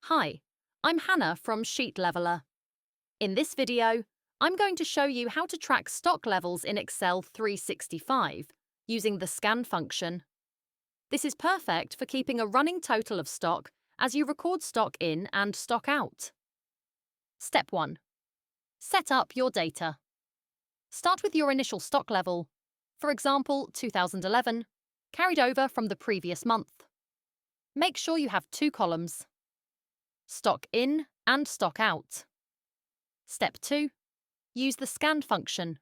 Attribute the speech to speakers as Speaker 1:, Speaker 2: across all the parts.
Speaker 1: Hi, I'm Hannah from Sheet Leveler. In this video, I'm going to show you how to track stock levels in Excel 365 using the scan function. This is perfect for keeping a running total of stock as you record stock in and stock out. Step 1. Set up your data. Start with your initial stock level, for example 2011, carried over from the previous month. Make sure you have two columns: stock in and stock out. Step 2. Use the scan function.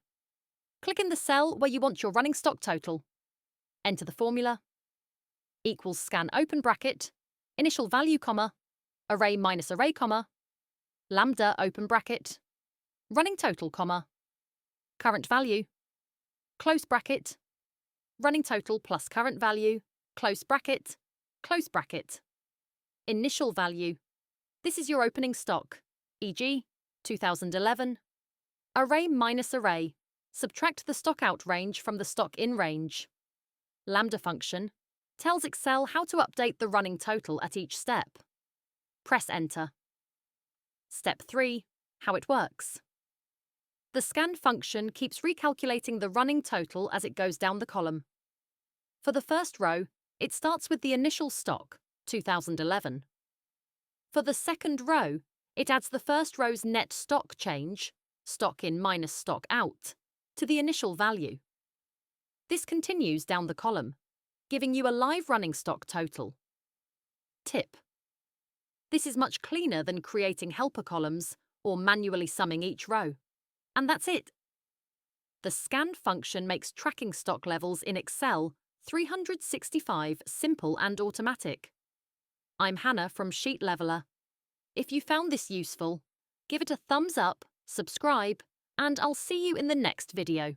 Speaker 1: Click in the cell where you want your running stock total. Enter the formula equals scan open bracket, initial value comma, array minus array comma, lambda open bracket, running total comma, current value, close bracket, running total plus current value, close bracket, initial value. This is your opening stock, e.g. 2011. Array minus array. Subtract the stock out range from the stock in range. Lambda function tells Excel how to update the running total at each step. Press enter. Step 3. How it works. The scan function keeps recalculating the running total as it goes down the column. For the first row, it starts with the initial stock, 2011. For the second row, it adds the first row's net stock change, stock in minus stock out, to the initial value. This continues down the column, giving you a live running stock total. Tip: this is much cleaner than creating helper columns or manually summing each row. And that's it. The scan function makes tracking stock levels in Excel 365 simple and automatic. I'm Hannah from Sheet Leveler. If you found this useful, give it a thumbs up, subscribe, and I'll see you in the next video.